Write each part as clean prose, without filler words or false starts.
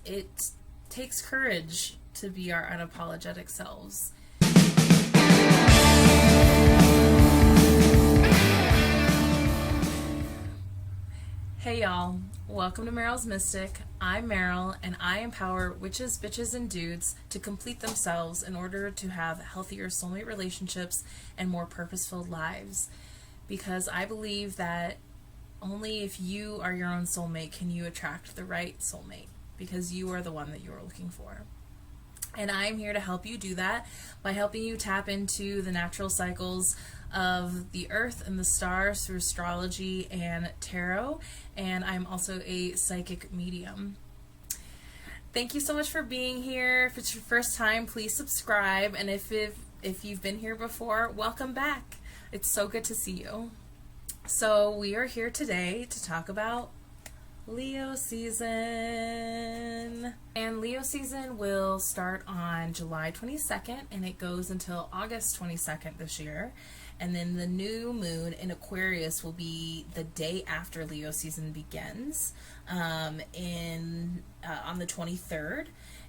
it takes courage to be our unapologetic selves. Hey y'all, welcome to Meryl's Mystic. I'm Meryl, and I empower witches, bitches, and dudes to complete themselves in order to have healthier soulmate relationships and more purposeful lives. Because I believe that only if you are your own soulmate can you attract the right soulmate, because you are the one that you are looking for. And I'm here to help you do that by helping you tap into the natural cycles of the earth and the stars through astrology and tarot. And I'm also a psychic medium. Thank you so much for being here. If it's your first time, please subscribe. And if you've been here before, welcome back. It's so good to see you. So we are here today to talk about Leo season. And Leo season will start on July 22nd and it goes until August 22nd this year. And then the new moon in Aquarius will be the day after Leo season begins, on the 23rd.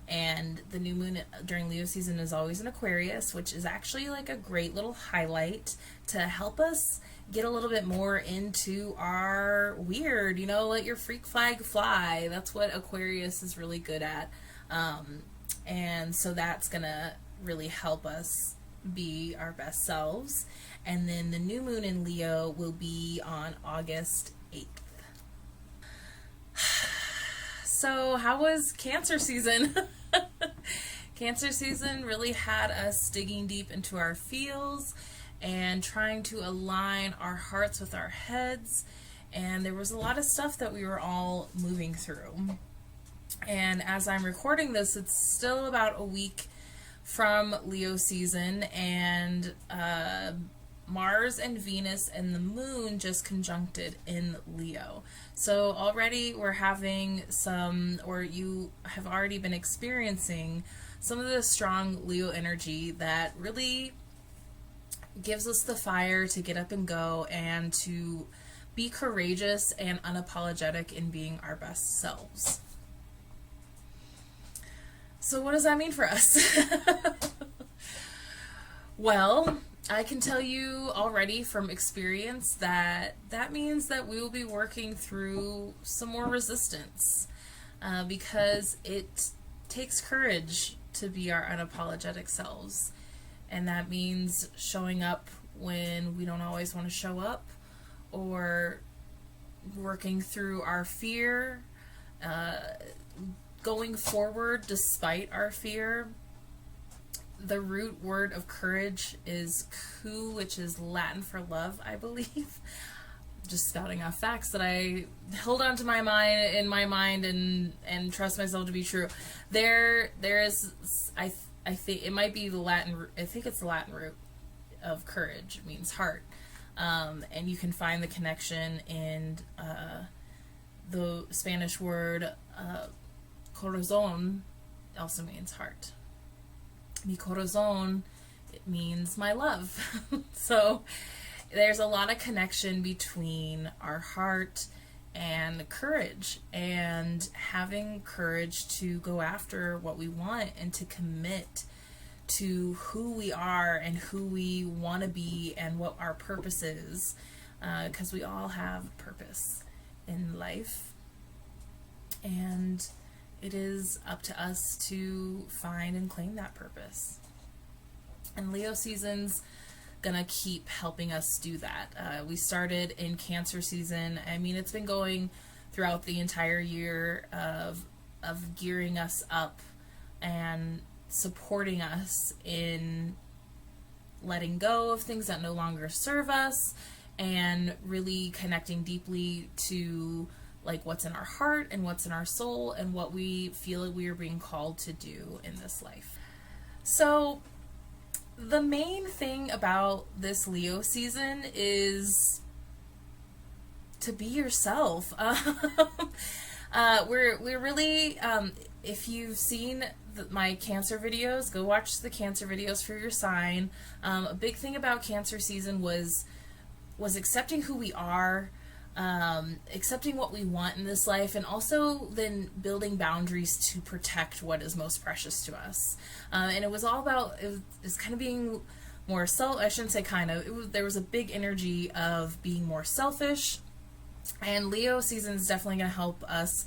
And the new moon during Leo season is always in Aquarius, which is actually like a great little highlight to help us get a little bit more into our weird, let your freak flag fly. That's what Aquarius is really good at. And so that's going to really help us be our best selves. And then the new moon in Leo will be on August 8th. So how was Cancer season? Cancer season really had us digging deep into our feels and trying to align our hearts with our heads. And there was a lot of stuff that we were all moving through. And as I'm recording this, it's still about a week from Leo season, and Mars and Venus and the moon just conjuncted in Leo. So already we're having you have already been experiencing some of the strong Leo energy that really gives us the fire to get up and go and to be courageous and unapologetic in being our best selves. So what does that mean for us? Well, I can tell you already from experience that means that we will be working through some more resistance, because it takes courage to be our unapologetic selves. And that means showing up when we don't always want to show up, or working through our fear, going forward despite our fear. The root word of courage is ku, which is Latin for love, I believe. Just spouting off facts that I hold on to my mind and trust myself to be true. There is, I think it might be the Latin. I think it's the Latin root of courage. It means heart, and you can find the connection in the Spanish word corazón. Also means heart. Mi corazón, it means my love. So there's a lot of connection between our heart and courage, and having courage to go after what we want and to commit to who we are and who we want to be and what our purpose is, because we all have purpose in life, and it is up to us to find and claim that purpose. And Leo season's gonna keep helping us do that. We started in Cancer season. I mean, it's been going throughout the entire year of gearing us up and supporting us in letting go of things that no longer serve us, and really connecting deeply to like what's in our heart and what's in our soul and what we feel like we are being called to do in this life. So the main thing about this Leo season is to be yourself. We're really, if you've seen my Cancer videos, go watch the Cancer videos for your sign. A big thing about Cancer season was accepting who we are, accepting what we want in this life, and also then building boundaries to protect what is most precious to us. And it was all about, it was kind of being more I shouldn't say kind of, there was a big energy of being more selfish, and Leo season is definitely going to help us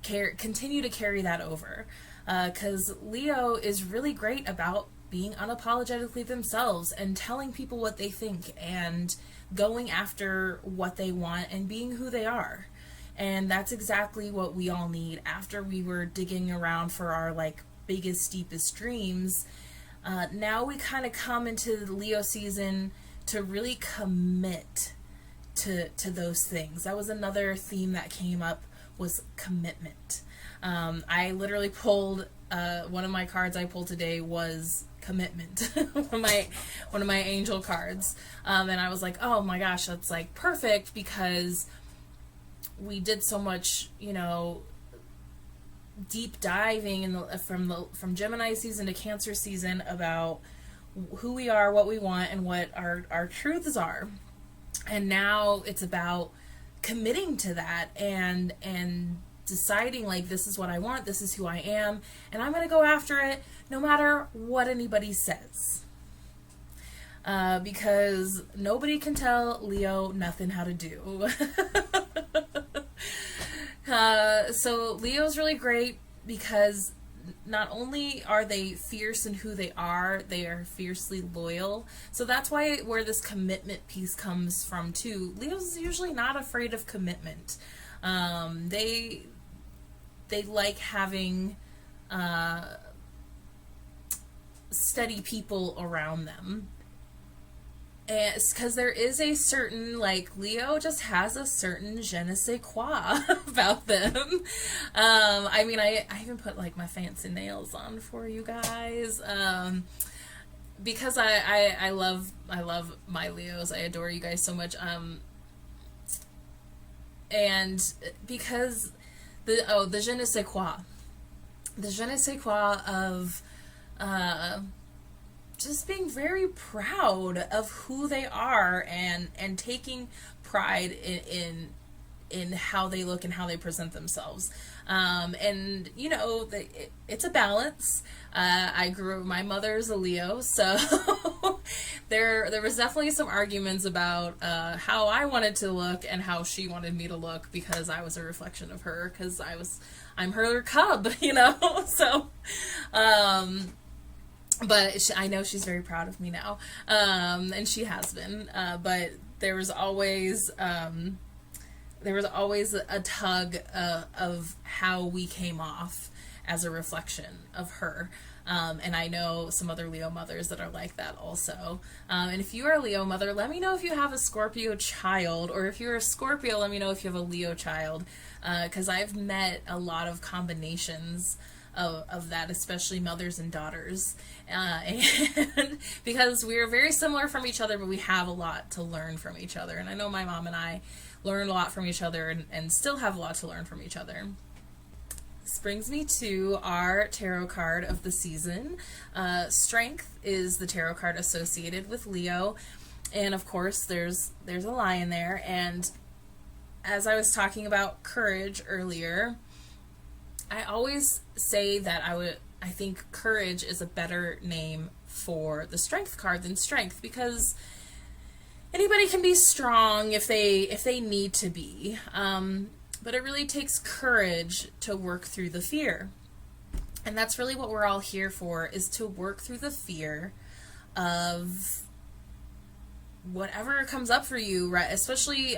continue to carry that over, because Leo is really great about being unapologetically themselves and telling people what they think and going after what they want and being who they are. And that's exactly what we all need after we were digging around for our like biggest, deepest dreams. Now we kind of come into the Leo season to really commit to those things. That was another theme that came up, was commitment. I literally pulled one of my cards I pulled today was commitment. one of my angel cards, and I was like, oh my gosh, that's like perfect, because we did so much, deep diving from Gemini season to Cancer season about who we are, what we want, and what our truths are. And now it's about committing to that and deciding, like, this is what I want, this is who I am, and I'm going to go after it no matter what anybody says. Because nobody can tell Leo nothing how to do. So Leo's really great because not only are they fierce in who they are fiercely loyal. So that's where this commitment piece comes from too. Leo's usually not afraid of commitment. They like having steady people around them. And because there is a certain, like, Leo just has a certain je ne sais quoi about them. I mean, I even put, like, my fancy nails on for you guys. Because I love my Leos. I adore you guys so much. And because the je ne sais quoi. The je ne sais quoi of just being very proud of who they are and taking pride in how they look and how they present themselves. And it's a balance. My mother's a Leo, so there was definitely some arguments about how I wanted to look and how she wanted me to look, because I was a reflection of her, because I'm her cub, so but I know she's very proud of me now, and she has been, but there was always a tug of how we came off as a reflection of her. And I know some other Leo mothers that are like that also. And if you are a Leo mother, let me know if you have a Scorpio child, or if you're a Scorpio, let me know if you have a Leo child, because I've met a lot of combinations of that, especially mothers and daughters, and because we are very similar from each other, but we have a lot to learn from each other. And I know my mom and I learned a lot from each other and still have a lot to learn from each other. This brings me to our tarot card of the season. Strength is the tarot card associated with Leo, and of course there's a lion there. And as I was talking about courage earlier, I always say that I think courage is a better name for the strength card than strength, because anybody can be strong if they need to be, but it really takes courage to work through the fear. And that's really what we're all here for, is to work through the fear of whatever comes up for you, right? Especially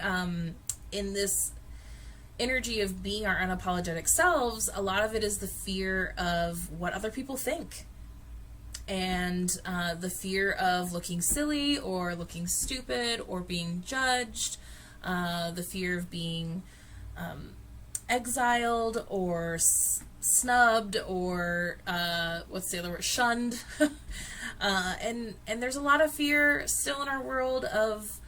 in this energy of being our unapologetic selves, a lot of it is the fear of what other people think, and the fear of looking silly or looking stupid or being judged, the fear of being exiled or snubbed, or what's the other word, shunned. And there's a lot of fear still in our world of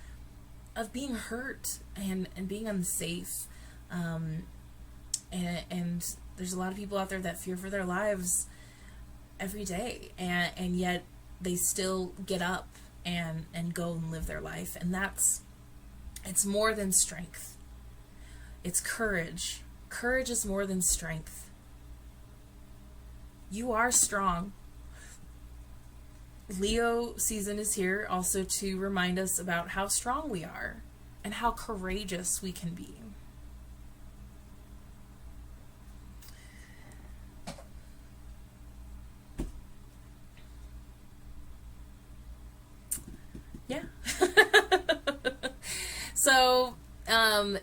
being hurt and being unsafe. And there's a lot of people out there that fear for their lives every day, and yet they still get up and go and live their life. And it's more than strength. It's courage. Courage is more than strength. You are strong. Leo season is here also to remind us about how strong we are and how courageous we can be. Yeah. So,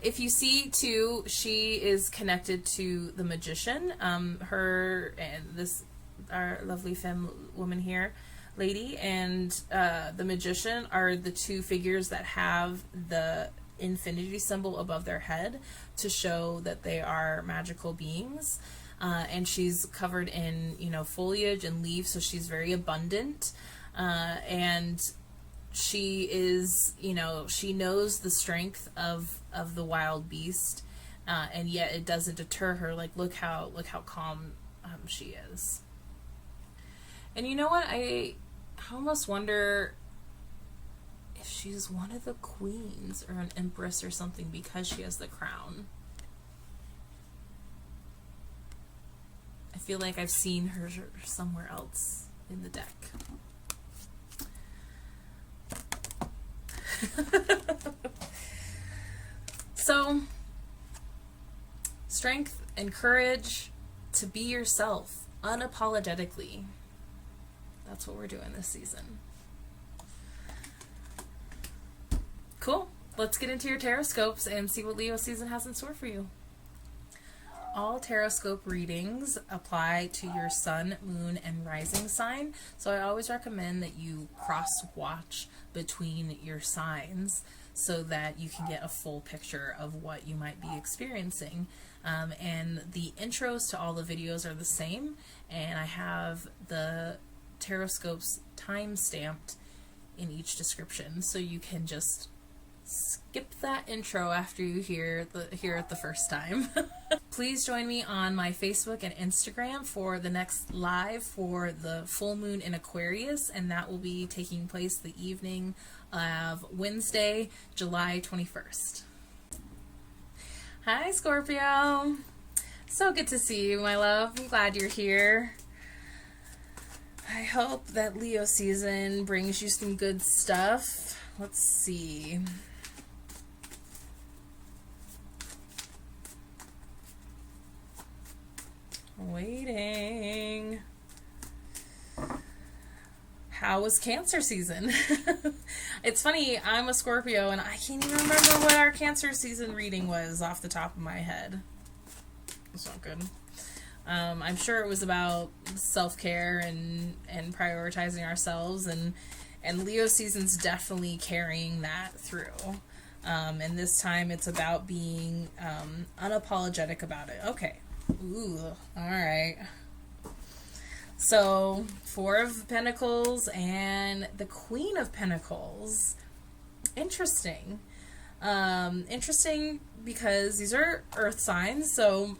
if you see too, she is connected to the magician. Her and this, our lovely femme woman here, lady, and the magician are the two figures that have the infinity symbol above their head to show that they are magical beings. And she's covered in, foliage and leaves, so she's very abundant. And she is, she knows the strength of the wild beast, and yet it doesn't deter her. Like, look how calm she is. And you know what? I almost wonder if she's one of the queens or an empress or something because she has the crown. I feel like I've seen her somewhere else in the deck. So, strength and courage to be yourself unapologetically. That's what we're doing this season. Cool. Let's get into your tarot scopes and see what Leo season has in store for you. All tarot scope readings apply to your sun, moon, and rising sign. So I always recommend that you cross-watch between your signs so that you can get a full picture of what you might be experiencing. And the intros to all the videos are the same, and I have the tarot scopes time-stamped in each description, so you can just skip that intro after you hear it the first time. Please join me on my Facebook and Instagram for the next live for the full moon in Aquarius, and that will be taking place the evening of Wednesday, July 21st. Hi, Scorpio. So good to see you, my love. I'm glad you're here. I hope that Leo season brings you some good stuff. Let's see. Waiting. How was Cancer season? It's funny, I'm a Scorpio and I can't even remember what our Cancer season reading was off the top of my head. It's not good. I'm sure it was about self-care and prioritizing ourselves, and Leo season's definitely carrying that through. And this time it's about being unapologetic about it. Okay. Ooh, alright. So, Four of Pentacles and the Queen of Pentacles. Interesting. Interesting because these are earth signs, so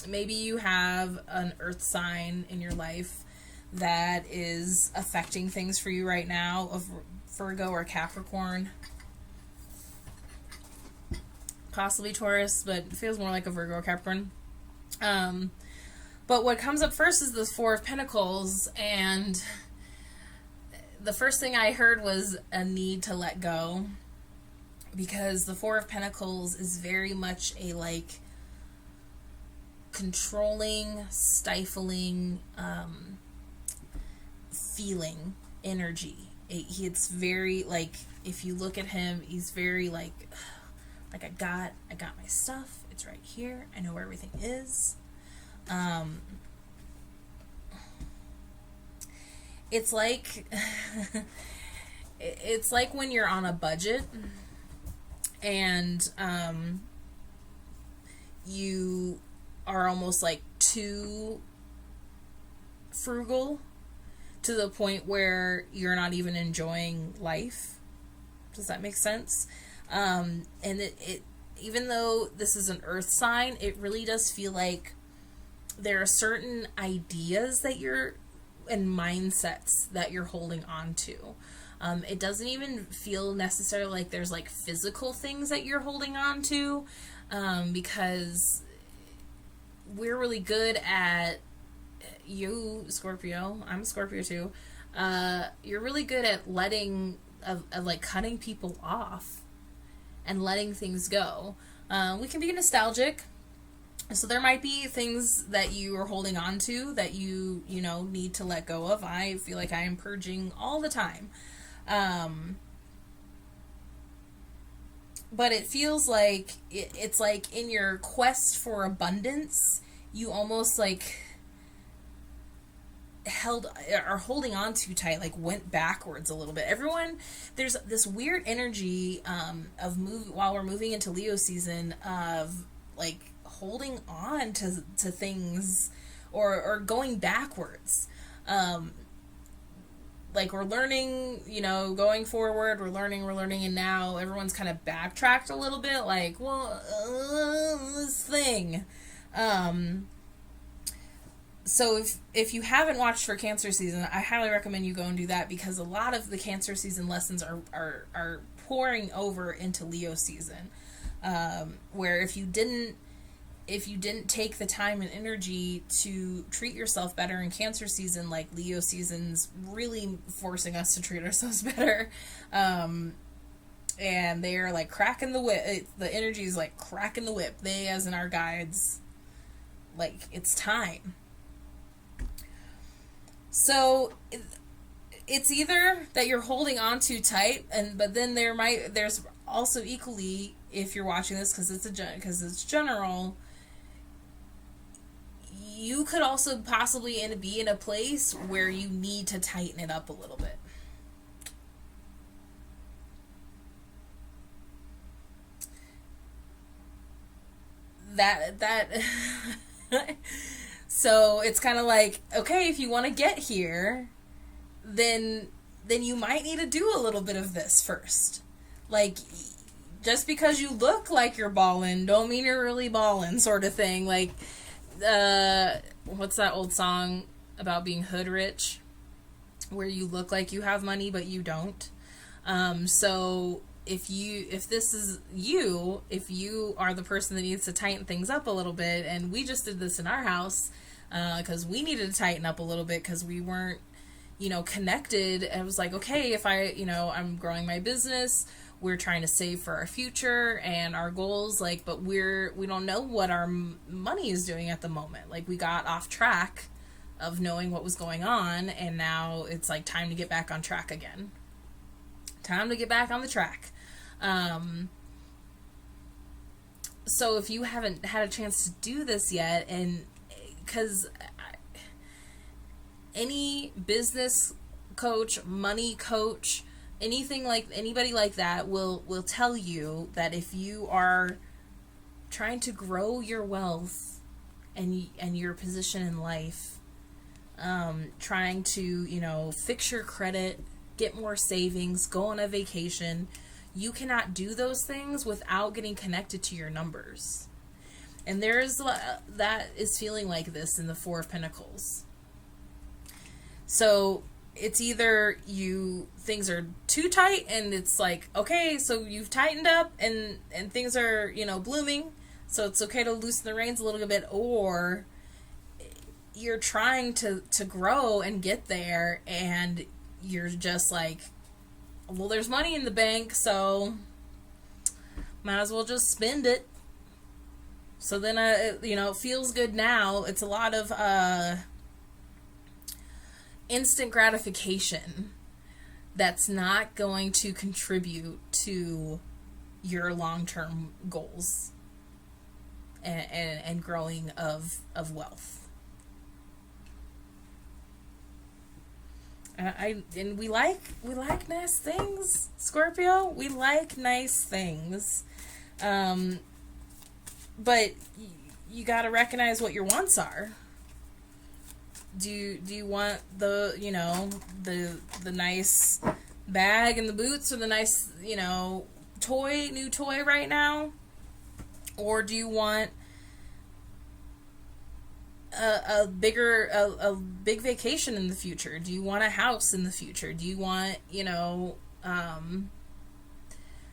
maybe you have an earth sign in your life that is affecting things for you right now, of Virgo or Capricorn. Possibly Taurus, but it feels more like a Virgo or Capricorn. But what comes up first is the Four of Pentacles, and the first thing I heard was a need to let go, because the Four of Pentacles is very much a, like, controlling, stifling, feeling, energy. It's very, like, if you look at him, he's very, like I got my stuff. It's right here. I know where everything is. It's like it's like when you're on a budget and you are almost like too frugal to the point where you're not even enjoying life. Does that make sense? And it even though this is an earth sign, it really does feel like there are certain ideas that you're and mindsets that you're holding on to. It doesn't even feel necessarily like there's like physical things that you're holding on to, because we're really good at, you, Scorpio, I'm a Scorpio too, you're really good at letting, of like cutting people off and letting things go. We can be nostalgic. So there might be things that you are holding on to that you need to let go of. I feel like I am purging all the time. But it feels like it's like in your quest for abundance, you almost like are holding on too tight, like went backwards a little bit. Everyone, there's this weird energy while we're moving into Leo season of like holding on to things or going backwards. Like we're learning, going forward, we're learning, and now everyone's kind of backtracked a little bit, like, well, this thing. So if you haven't watched for Cancer season, I highly recommend you go and do that, because a lot of the Cancer season lessons are pouring over into Leo season. Where if you didn't take the time and energy to treat yourself better in Cancer season, like Leo season's really forcing us to treat ourselves better. And they are like cracking the whip. The energy is like cracking the whip. They, as in our guides, like it's time. So it's either that you're holding on too tight, but then there's also equally, if you're watching this because it's general, you could also possibly be in a place where you need to tighten it up a little bit. That So it's kind of like, okay, if you want to get here, then you might need to do a little bit of this first. Like, just because you look like you're ballin' don't mean you're really ballin', sort of thing. Like, what's that old song about being hood rich, where you look like you have money but you don't? So if this is you, if you are the person that needs to tighten things up a little bit, and we just did this in our house because we needed to tighten up a little bit because we weren't connected. And it was like, okay, if I'm growing my business, we're trying to save for our future and our goals, like, but we don't know what our money is doing at the moment. Like, we got off track of knowing what was going on, and now it's like time to get back on track again. Time to get back on the track. So if you haven't had a chance to do this yet, and because any business coach, money coach, anybody like that will tell you that if you are trying to grow your wealth and your position in life, trying to fix your credit, get more savings, go on a vacation, you cannot do those things without getting connected to your numbers. And that is feeling like this in the Four of Pentacles. So it's either things are too tight and it's like, okay, so you've tightened up and things are, blooming, so it's okay to loosen the reins a little bit, or you're trying to grow and get there, and you're just like, well, there's money in the bank, so might as well just spend it. So then, it feels good now. It's a lot of instant gratification that's not going to contribute to your long-term goals and growing of wealth. And we like nice things, Scorpio. We like nice things, but you got to recognize what your wants are. Do you want the the nice bag and the boots, or the nice new toy right now, or do you want a big vacation in the future? Do you want a house in the future? Do you want,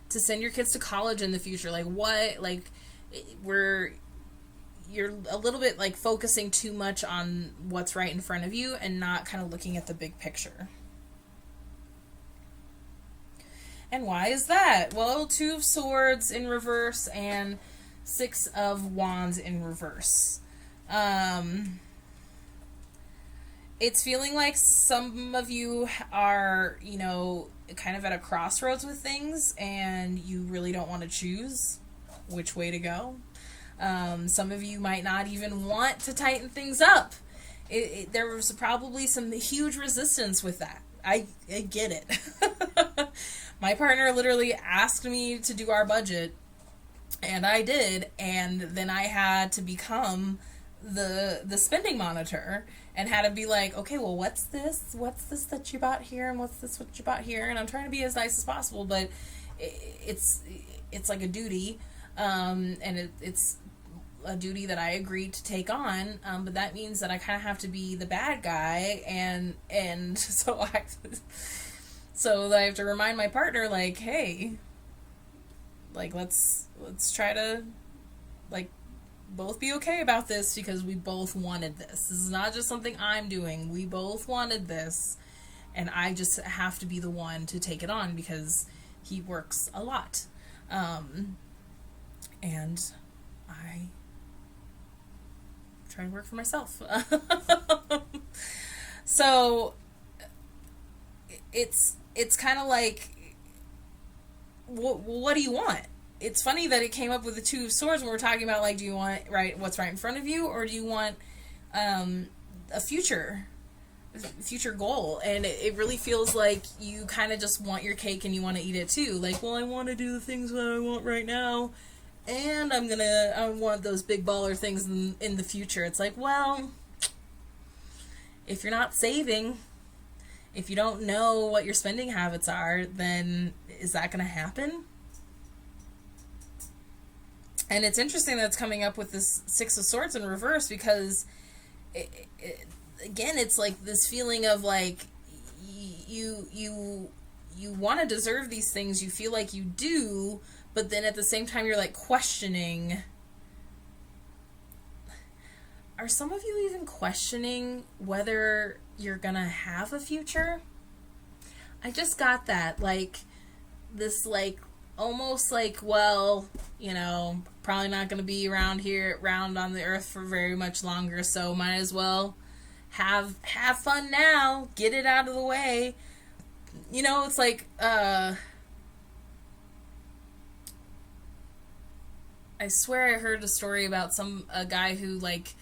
to send your kids to college in the future? Like what, like you're a little bit like focusing too much on what's right in front of you and not kind of looking at the big picture. And why is that? Well, Two of Swords in reverse and Six of Wands in reverse. It's feeling like some of you are, kind of at a crossroads with things and you really don't want to choose which way to go. Some of you might not even want to tighten things up. There was probably some huge resistance with that. I get it. My partner literally asked me to do our budget, and I did, and then I had to become the spending monitor and had to be like, okay, well, what's this that you bought here, and what's this what you bought here, and I'm trying to be as nice as possible, but it's like a duty, and it's a duty that I agreed to take on, but that means that I kind of have to be the bad guy, and so I have to remind my partner, like, hey, like, let's try to, like, both be okay about this, because we both wanted this. This is not just something I'm doing. We both wanted this, and I just have to be the one to take it on, because he works a lot. And I try to work for myself. So it's kind of like, what do you want? It's funny that it came up with the Two of Swords when we're talking about, like, do you want what's right in front of you, or do you want a future goal? And it really feels like you kind of just want your cake and you want to eat it too. Like, well, I want to do the things that I want right now, and I want those big baller things in the future. It's like, well, if you're not saving, if you don't know what your spending habits are, then is that going to happen? And it's interesting that it's coming up with this Six of Swords in reverse, because again, it's like this feeling of like you want to deserve these things, you feel like you do, but then at the same time you're like questioning, are some of you even questioning whether you're gonna have a future? I just got that, like, this, like, almost like, well, probably not gonna be around on the earth for very much longer, so might as well have fun now, get it out of the way. It's like, I swear I heard a story about a guy who, like,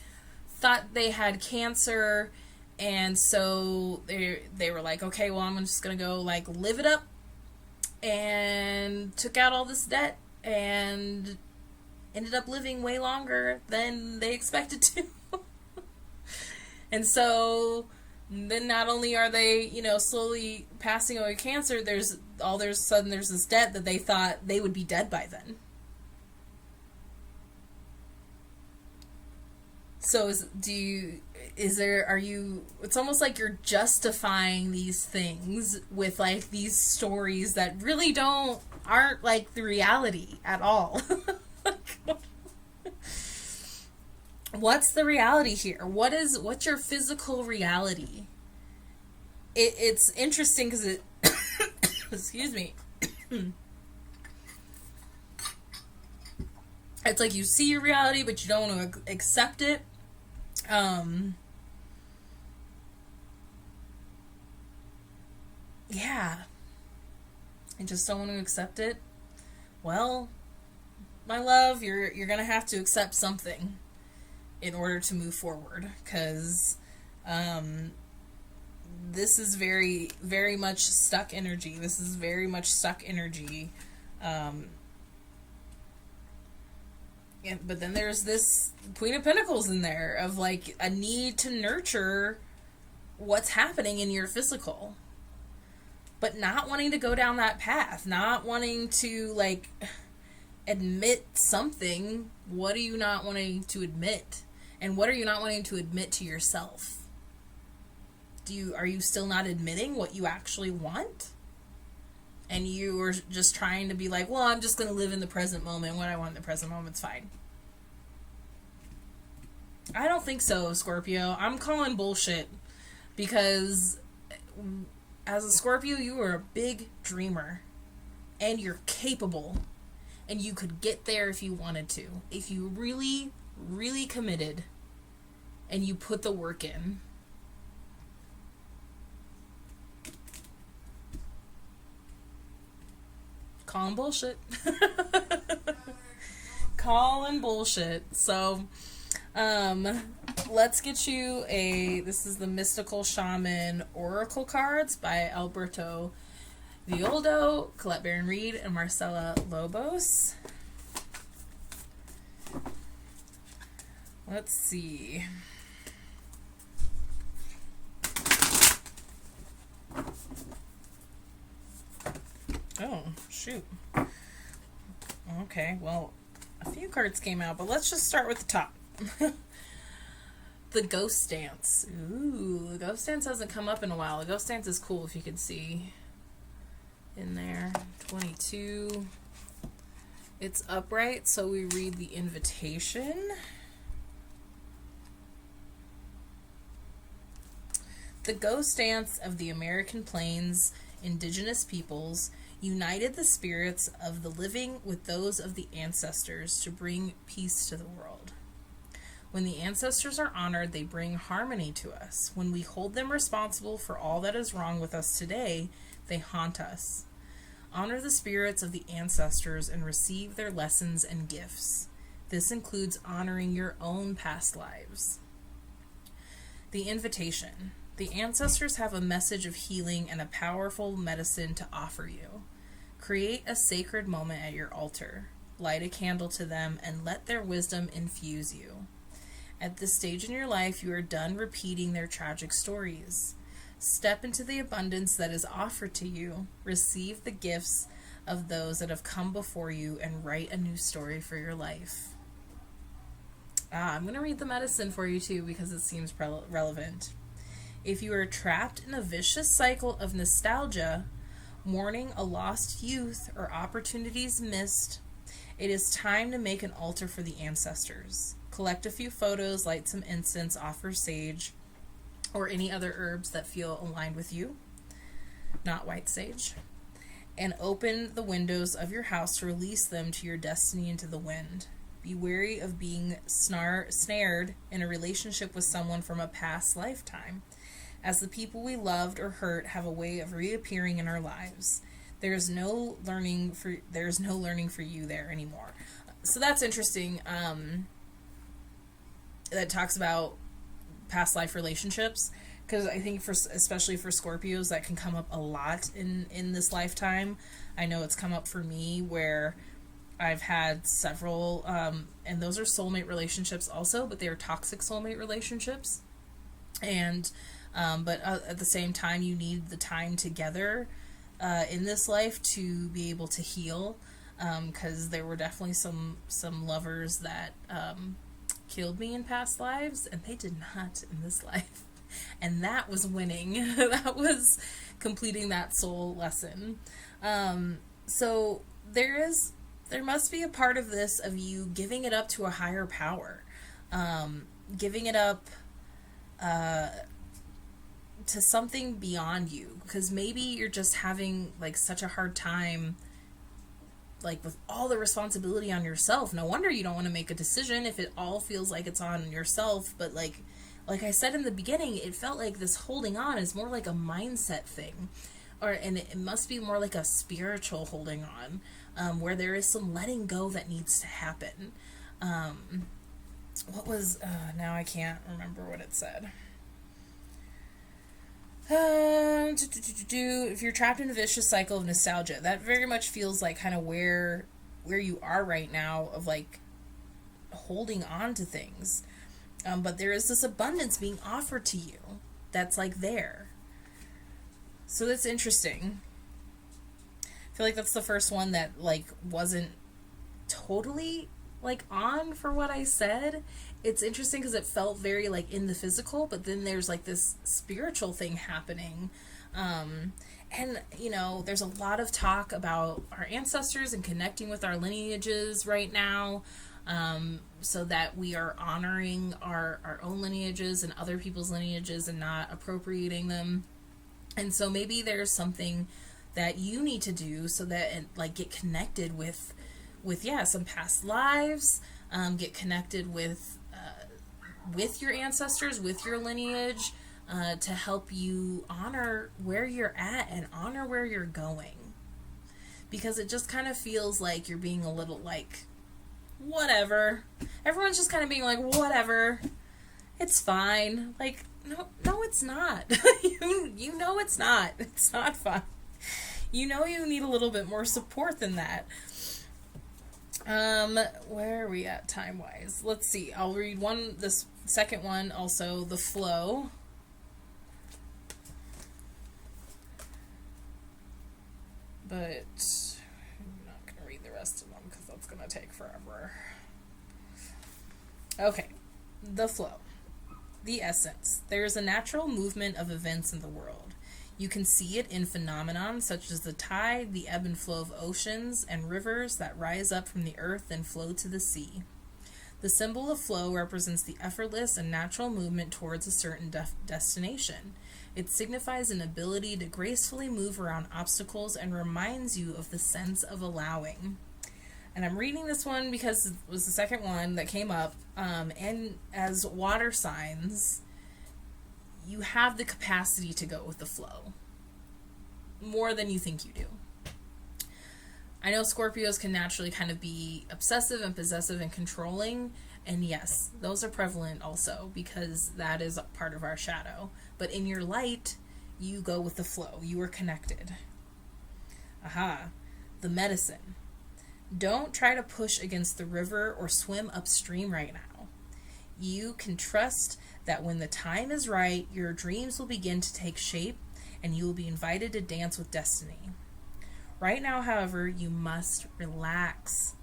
thought they had cancer, and so they were like, okay, well, I'm just gonna go, like, live it up, and took out all this debt and ended up living way longer than they expected to. And so then not only are they, slowly passing away cancer, there's this debt that they thought they would be dead by then. So it's almost like you're justifying these things with, like, these stories that really aren't like the reality at all. What's the reality here? What's your physical reality? It's interesting because it excuse me. It's like you see your reality, but you don't want to accept it. Yeah. I just don't want to accept it. Well, my love, you're gonna have to accept something in order to move forward, because this is very, very much stuck energy. This is very much stuck energy. But then there's this Queen of Pentacles in there of, like, a need to nurture what's happening in your physical, but not wanting to go down that path, not wanting to, like, admit something. What are you not wanting to admit? And what are you not wanting to admit to yourself? Are you still not admitting what you actually want? And you are just trying to be like, well, I'm just going to live in the present moment. What I want in the present moment's fine. I don't think so, Scorpio. I'm calling bullshit. Because as a Scorpio, you are a big dreamer. And you're capable. And you could get there if you wanted to. If you really, really committed. And you put the work in. Calling bullshit. Calling bullshit. So, let's get you this is the Mystical Shaman Oracle cards by Alberto Violdo, Colette Baron-Reed, and Marcela Lobos. Let's see. Oh, shoot. Okay, well, a few cards came out, but let's just start with the top. The Ghost Dance. Ooh, the Ghost Dance hasn't come up in a while. The Ghost Dance is cool if you can see in there. 22. It's upright, so we read the invitation. The Ghost Dance of the American Plains indigenous peoples united the spirits of the living with those of the ancestors to bring peace to the world. When the ancestors are honored, they bring harmony to us. When we hold them responsible for all that is wrong with us today, they haunt us. Honor the spirits of the ancestors and receive their lessons and gifts. This includes honoring your own past lives. The invitation. The ancestors have a message of healing and a powerful medicine to offer you. Create a sacred moment at your altar. Light a candle to them and let their wisdom infuse you. At this stage in your life, you are done repeating their tragic stories. Step into the abundance that is offered to you. Receive the gifts of those that have come before you and write a new story for your life. I'm going to read the medicine for you too because it seems relevant. If you are trapped in a vicious cycle of nostalgia, mourning a lost youth or opportunities missed, it is time to make an altar for the ancestors. Collect a few photos, light some incense, offer sage, or any other herbs that feel aligned with you, not white sage, and open the windows of your house to release them to your destiny into the wind. Be wary of being snared in a relationship with someone from a past lifetime, as the people we loved or hurt have a way of reappearing in our lives. There's no learning for you there anymore. So that's interesting. That talks about past life relationships, because I think especially for Scorpios, that can come up a lot in this lifetime. I know it's come up for me where I've had several, and those are soulmate relationships also, but they are toxic soulmate relationships. And but at the same time, you need the time together in this life to be able to heal, because there were definitely some lovers that killed me in past lives, and they did not in this life. And that was winning. That was completing that soul lesson. So there must be a part of this of you giving it up to a higher power, giving it up to something beyond you, because maybe you're just having like such a hard time, like with all the responsibility on yourself. No wonder you don't want to make a decision if it all feels like it's on yourself. But like I said in the beginning, it felt like this holding on is more like a mindset thing, and it must be more like a spiritual holding on, where there is some letting go that needs to happen. What was now I can't remember what it said. If you're trapped in a vicious cycle of nostalgia, that very much feels like kind of where you are right now, of like holding on to things. But there is this abundance being offered to you that's like there. So that's interesting. I feel like that's the first one that like wasn't totally like on for what I said. it's interesting because it felt very like in the physical, but then there's like this spiritual thing happening. And, you know, there's a lot of talk about our ancestors and connecting with our lineages right now, so that we are honoring our own lineages and other people's lineages and not appropriating them. And so maybe there's something that you need to do so that, like, get connected with yeah, some past lives, get connected with your ancestors, with your lineage, to help you honor where you're at and honor where you're going. Because it just kind of feels like you're being a little like, whatever. Everyone's just kind of being like, whatever. It's fine. Like, no, it's not. you know it's not. It's not fine. You know you need a little bit more support than that. Where are we at time-wise? Let's see. I'll read this second one also, the flow. But I'm not going to read the rest of them because that's going to take forever. Okay. The flow. The essence. There is a natural movement of events in the world. You can see it in phenomena such as the tide, the ebb and flow of oceans and rivers that rise up from the earth and flow to the sea. The symbol of flow represents the effortless and natural movement towards a certain destination. It signifies an ability to gracefully move around obstacles and reminds you of the sense of allowing. And I'm reading this one because it was the second one that came up. And as water signs, you have the capacity to go with the flow. More than you think you do. I know Scorpios can naturally kind of be obsessive and possessive and controlling. And yes, those are prevalent also because that is part of our shadow. But in your light, you go with the flow. You are connected. Aha. The medicine. Don't try to push against the river or swim upstream right now. You can trust that when the time is right, your dreams will begin to take shape and you will be invited to dance with destiny. Right now, however, you must relax.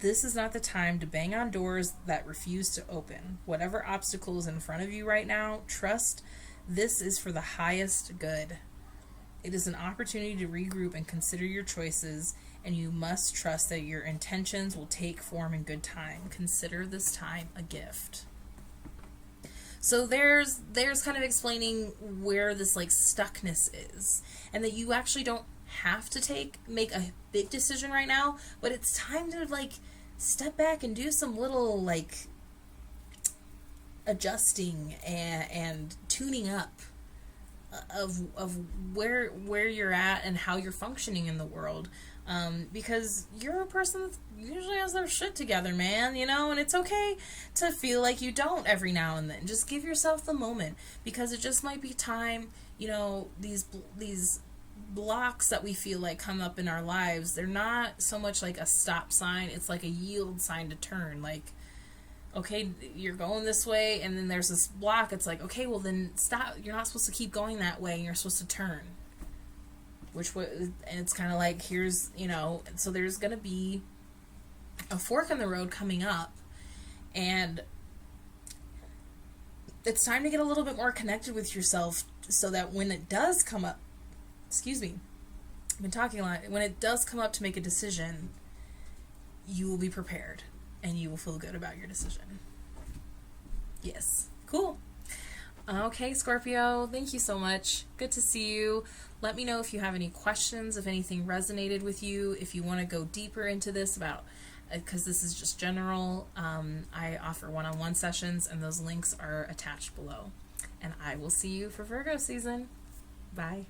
This is not the time to bang on doors that refuse to open. Whatever obstacle is in front of you right now, trust this is for the highest good. It is an opportunity to regroup and consider your choices, and you must trust that your intentions will take form in good time. Consider this time a gift. So there's kind of explaining where this like stuckness is, and that you actually don't have to make a big decision right now, but it's time to like step back and do some little like adjusting and tuning up of where you're at and how you're functioning in the world, because you're a person that usually has their shit together, man, you know, and it's okay to feel like you don't every now and then. Just give yourself the moment, because it just might be time. You know, these blocks that we feel like come up in our lives, they're not so much like a stop sign, it's like a yield sign to turn. Like, okay, you're going this way, and then there's this block. It's like, okay, well then stop. You're not supposed to keep going that way. You're supposed to turn. Which way? And it's kind of like, here's, you know, so there's going to be a fork in the road coming up, and it's time to get a little bit more connected with yourself so that when it does come up, excuse me, I've been talking a lot, when it does come up to make a decision, you will be prepared. And you will feel good about your decision. Yes. Cool. Okay, Scorpio. Thank you so much. Good to see you. Let me know if you have any questions, if anything resonated with you, if you want to go deeper into this about, because this is just general. I offer one-on-one sessions, and those links are attached below. And I will see you for Virgo season. Bye.